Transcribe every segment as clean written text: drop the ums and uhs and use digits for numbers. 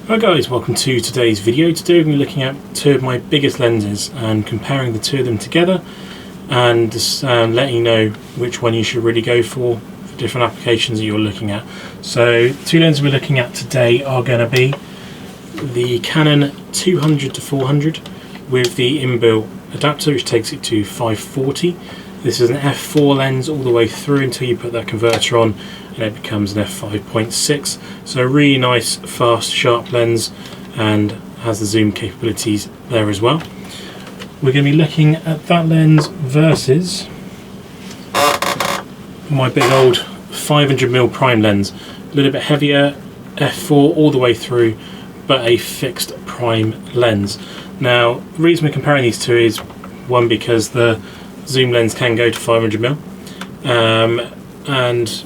Hi guys, welcome to today's video. Today we're going to be looking at two of my biggest lenses and comparing the two of them together and just letting you know which one you should really go for different applications that you're looking at. So two lenses we're looking at today are going to be the Canon 200-400 with the inbuilt adapter which takes it to 540. This is an f4 lens all the way through until you put that converter on and it becomes an f5.6. So a really nice, fast, sharp lens and has the zoom capabilities there as well. We're going to be looking at that lens versus my big old 500mm prime lens. A little bit heavier, f4 all the way through, but a fixed prime lens. Now, the reason we're comparing these two is one, because the zoom lens can go to 500mm, and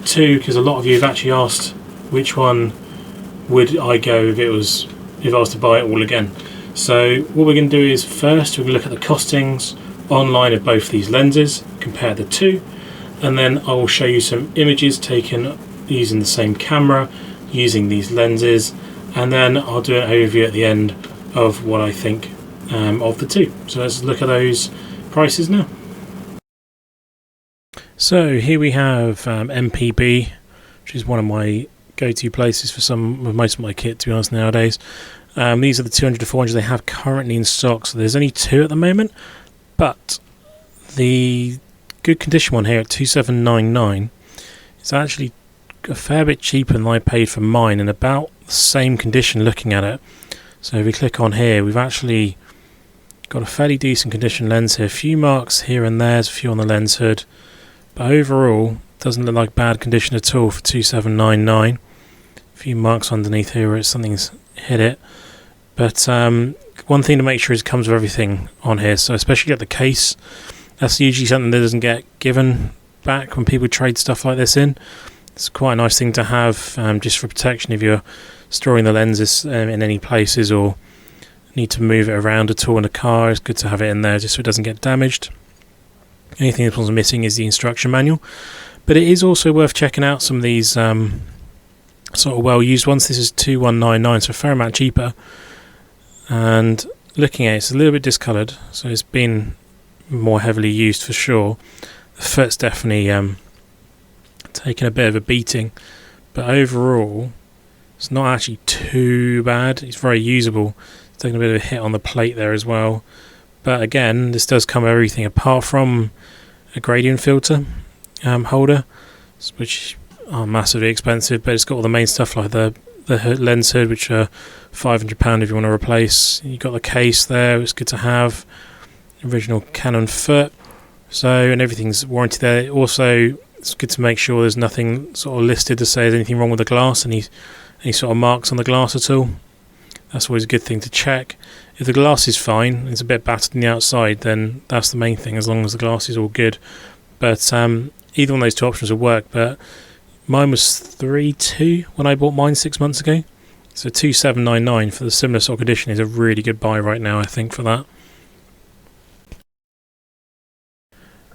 two, because a lot of you have actually asked which one would I go if I was to buy it all again. So what we're going to do is first we're going to look at the costings online of both these lenses, compare the two, and then I will show you some images taken using the same camera using these lenses, and then I'll do an overview at the end of what I think of the two. So let's look at those prices now. So here we have MPB, which is one of my go-to places for most of my kit, to be honest, nowadays. These are the 200-400 they have currently in stock, so there's only two at the moment, but the good condition one here at $2,799 is actually a fair bit cheaper than I paid for mine, and about the same condition looking at it. So if we click on here, we've actually got a fairly decent condition lens here. A few marks here and there's a few on the lens hood, but overall doesn't look like bad condition at all for $2,799. A few marks underneath here where something's hit it, but one thing to make sure is it comes with everything on here. So especially at the case, that's usually something that doesn't get given back when people trade stuff like this in. It's quite a nice thing to have, just for protection if you're storing the lenses in any places or need to move it around at all in a car. It's good to have it in there just so it doesn't get damaged. Anything that was missing is the instruction manual, but it is also worth checking out some of these sort of well used ones. This is $2,199, so a fair amount cheaper, and looking at it, it's a little bit discoloured, so it's been more heavily used for sure. The foot's definitely taken a bit of a beating, but overall it's not actually too bad. It's very usable. It's taken a bit of a hit on the plate there as well, but again, this does come with everything apart from a gradient filter holder, which are massively expensive, but it's got all the main stuff like the lens hood, which are £500 if you want to replace. You've got the case there, it's good to have. Original Canon foot, so, and everything's warranty there. Also, it's good to make sure there's nothing sort of listed to say there's anything wrong with the glass, any sort of marks on the glass at all. That's always a good thing to check. If the glass is fine, it's a bit battered on the outside, then that's the main thing, as long as the glass is all good. But either one of those two options will work, but mine was $3,200 when I bought mine 6 months ago, so $2,799 for the similar sort of condition is a really good buy right now, I think, for that.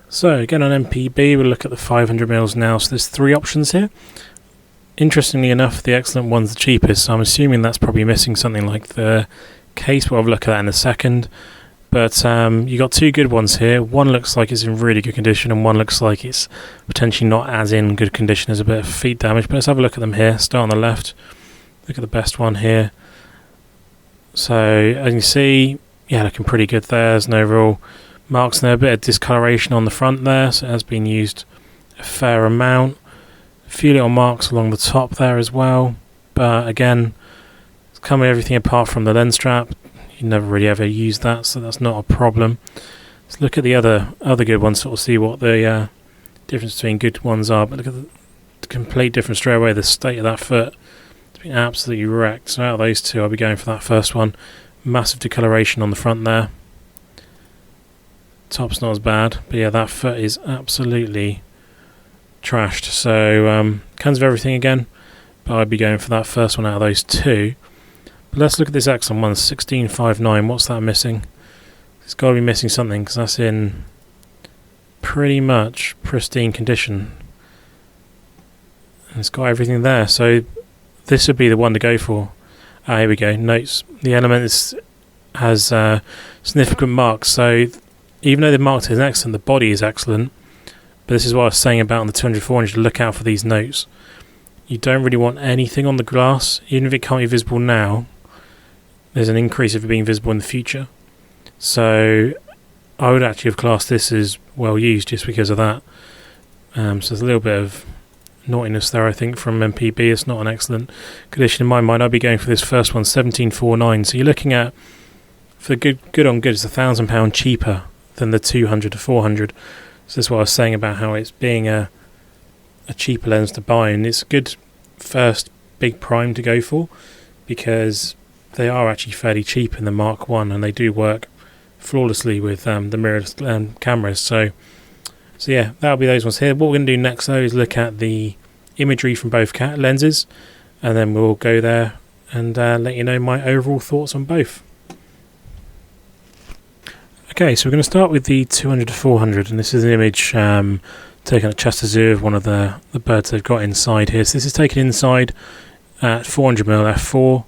So again on MPB, we'll look at the 500mm now. So there's three options here. Interestingly enough, the excellent one's the cheapest, so I'm assuming that's probably missing something like the case, but I'll look at that in a second. But you got two good ones here. One looks like it's in really good condition, and one looks like it's potentially not as in good condition. There's a bit of feet damage, but let's have a look at them here. Start on the left. Look at the best one here. So as you can see, yeah, looking pretty good there. There's no real marks there, a bit of discoloration on the front there, so it has been used a fair amount. A few little marks along the top there as well, but again, it's coming everything apart from the lens strap. You never really ever use that, so that's not a problem. Let's look at the other good ones, sort of see what the difference between good ones are. But look at the complete difference straight away. The state of that foot, it's been absolutely wrecked. So out of those two, I'll be going for that first one. Massive discoloration on the front there. Top's not as bad, but yeah, that foot is absolutely trashed. So comes with everything again, but I'd be going for that first one out of those two. But let's look at this excellent one, 1659. What's that missing? It's got to be missing something, because that's in pretty much pristine condition. And it's got everything there, so this would be the one to go for. Here we go, notes. The element has significant marks, so even though the mark is excellent, the body is excellent. But this is what I was saying about on the 200-400, to look out for these notes. You don't really want anything on the glass, even if it can't be visible now. There's an increase of it being visible in the future. So I would actually have classed this as well used just because of that. So there's a little bit of naughtiness there, I think, from MPB. It's not an excellent condition in my mind. I'd be going for this first one, 1749. So you're looking at, for good on good, it's £1,000 cheaper than the 200-400. So that's what I was saying about how it's being a cheaper lens to buy, and it's a good first big prime to go for because they are actually fairly cheap in the Mark 1 and they do work flawlessly with the mirrorless cameras. So yeah, that'll be those ones here. What we're going to do next though is look at the imagery from both lenses, and then we'll go there and let you know my overall thoughts on both. Okay, so we're going to start with the 200-400, and this is an image taken at Chester Zoo of one of the birds they've got inside here. So this is taken inside at 400mm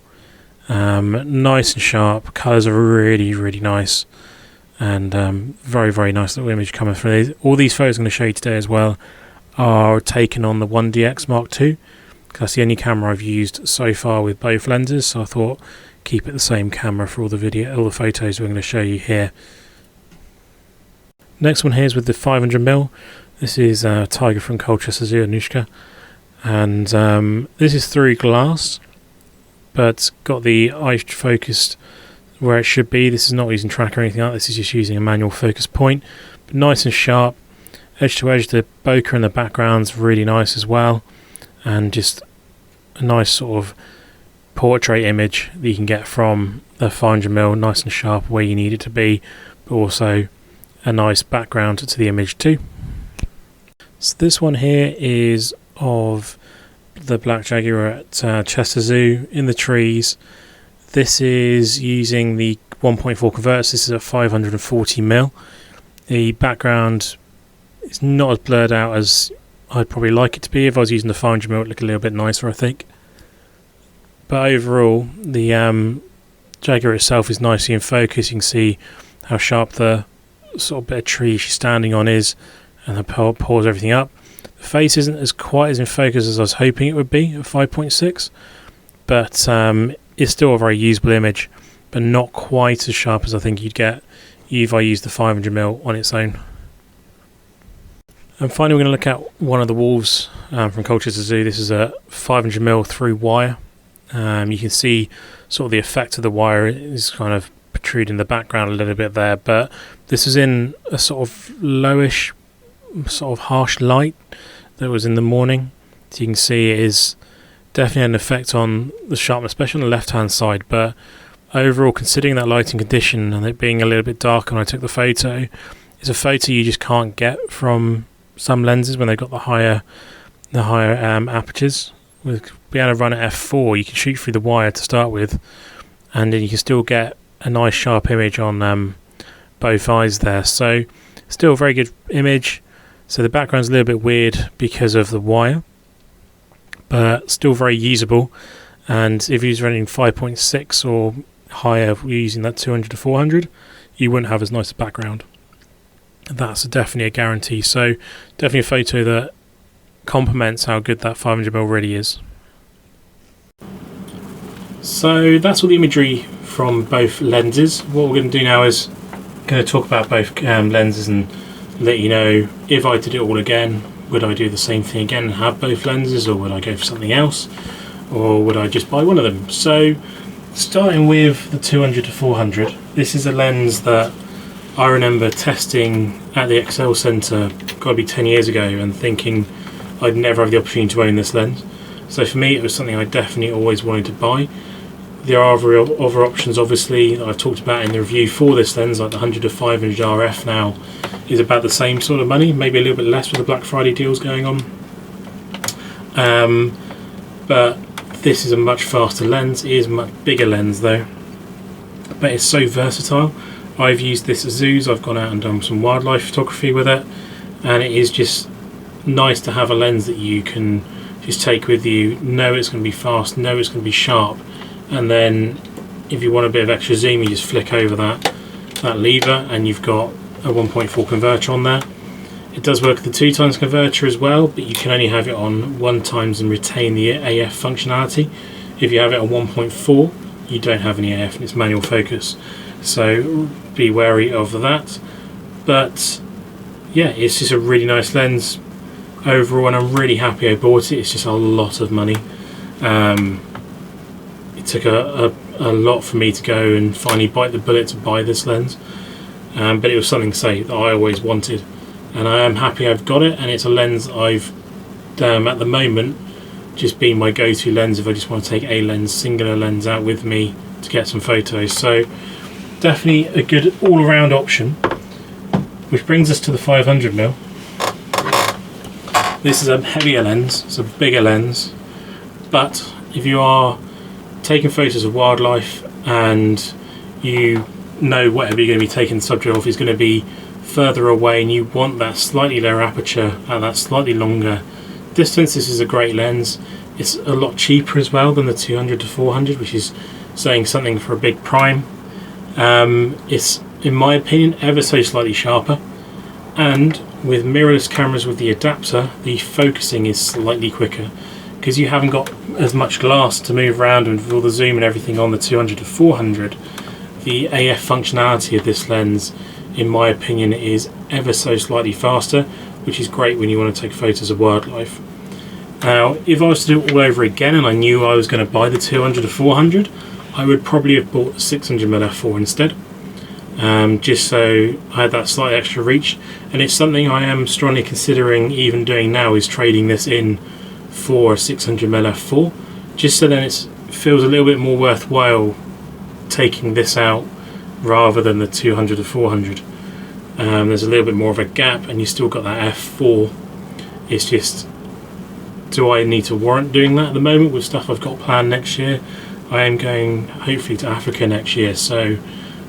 f4. Nice and sharp, colours are really, really nice, and very, very nice little image coming through these. All these photos I'm going to show you today as well are taken on the 1DX Mark II. That's the only camera I've used so far with both lenses, so I thought keep it the same camera for all the photos we're going to show you here. Next one here is with the 500mm. This is Tiger from Colchester Zoo, Anushka, and this is through glass, but got the eye focused where it should be. This is not using tracker or anything like that. This is just using a manual focus point, but nice and sharp, edge to edge. The bokeh in the background's really nice as well, and just a nice sort of portrait image that you can get from the 500mm, nice and sharp where you need it to be, but also a nice background to the image too. So this one here is of the black jaguar at Chester Zoo in the trees. This is using the 1.4 converts. This is at 540mm. The background is not as blurred out as I'd probably like it to be. If I was using the 500mm, it would look a little bit nicer, I think. But overall, the jaguar itself is nicely in focus. You can see how sharp the sort of bit of tree she's standing on is, and the pulls everything up. The face isn't as quite as in focus as I was hoping it would be at 5.6, but it's still a very usable image, but not quite as sharp as I think you'd get if I used the 500mm on its own. And finally, we're going to look at one of the wolves from Colchester Zoo. This is a 500mm through wire. You can see sort of the effect of the wire is kind of protruding in the background a little bit there, but this is in a sort of lowish, sort of harsh light that was in the morning. So you can see it is definitely an effect on the sharpness, especially on the left hand side, but overall, considering that lighting condition and it being a little bit darker when I took the photo, it's a photo you just can't get from some lenses when they've got the higher apertures. With being able to run at f4, you can shoot through the wire to start with, and then you can still get a nice sharp image on both eyes there. So still a very good image. So the background's a little bit weird because of the wire, but still very usable. And if you're running 5.6 or higher using that 200-400, you wouldn't have as nice a background. That's definitely a guarantee. So definitely a photo that complements how good that 500mm really is. So that's all the imagery from both lenses. What we're going to do now is going to talk about both lenses and let you know if I had to do it all again, would I do the same thing again and have both lenses, or would I go for something else, or would I just buy one of them? So starting with the 200-400, this is a lens that I remember testing at the Excel Centre, got to be 10 years ago, and thinking I'd never have the opportunity to own this lens. So for me, it was something I definitely always wanted to buy. There are other options, obviously, that I've talked about in the review for this lens, like the 100-500 RF now is about the same sort of money, maybe a little bit less with the Black Friday deals going on. But this is a much faster lens. It is a much bigger lens though, but it's so versatile. I've used this at zoos, I've gone out and done some wildlife photography with it, and it is just nice to have a lens that you can just take with you, know it's going to be fast, know it's going to be sharp, and then if you want a bit of extra zoom, you just flick over that lever and you've got a 1.4 converter on there. It does work with the 2x converter as well, but you can only have it on 1x and retain the AF functionality. If you have it on 1.4, you don't have any AF and it's manual focus, so be wary of that. But yeah, it's just a really nice lens overall, and I'm really happy I bought it. It's just a lot of money. It took a lot for me to go and finally bite the bullet to buy this lens, but it was something, say, that I always wanted, and I am happy I've got it. And it's a lens I've at the moment just been my go-to lens if I just want to take a lens, singular lens out with me to get some photos. So definitely a good all-around option. Which brings us to the 500mm. This is a heavier lens, it's a bigger lens, but if you are taking photos of wildlife and you know whatever you're going to be taking the subject of is going to be further away and you want that slightly lower aperture at that slightly longer distance, this is a great lens. It's a lot cheaper as well than the 200 to 400, which is saying something for a big prime. It's, in my opinion, ever so slightly sharper, and with mirrorless cameras with the adapter, the focusing is slightly quicker because you haven't got as much glass to move around, and with all the zoom and everything on the 200 to 400, the AF functionality of this lens, in my opinion, is ever so slightly faster, which is great when you want to take photos of wildlife. Now, if I was to do it all over again and I knew I was going to buy the 200 to 400, I would probably have bought the 600mm f4 instead, just so I had that slight extra reach. And it's something I am strongly considering even doing now, is trading this in for a 600mm f4, just so then it feels a little bit more worthwhile taking this out rather than the 200 to 400. There's a little bit more of a gap and you still got that f4. It's just, do I need to warrant doing that at the moment with stuff I've got planned next year? I am going hopefully to Africa next year, so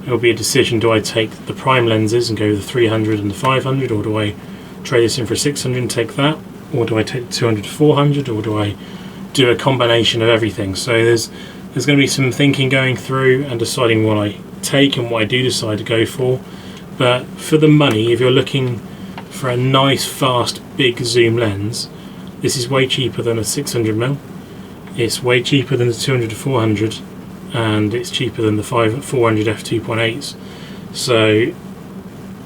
it'll be a decision: do I take the prime lenses and go with the 300 and the 500, or do I trade this in for 600 and take that, or do I take the 200 to 400, or do I do a combination of everything? So there's going to be some thinking going through and deciding what I take and what I do decide to go for. But for the money, if you're looking for a nice, fast, big zoom lens, this is way cheaper than a 600mm. It's way cheaper than the 200 to 400, and it's cheaper than the 400 f2.8s. So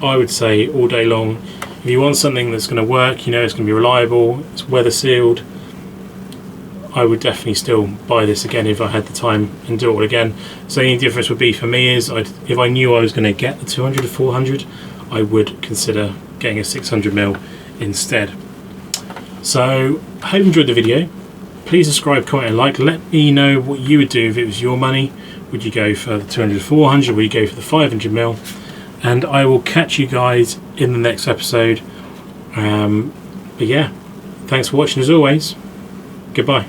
I would say all day long, if you want something that's going to work, you know it's going to be reliable, it's weather sealed, I would definitely still buy this again if I had the time and do it all again. So the only difference would be for me is if I knew I was going to get the 200 to 400, I would consider getting a 600mm instead. So I hope you enjoyed the video. Please subscribe, comment and like. Let me know what you would do if it was your money. Would you go for the 200 to 400? Would you go for the 500mm? And I will catch you guys in the next episode. But yeah, thanks for watching as always. Goodbye.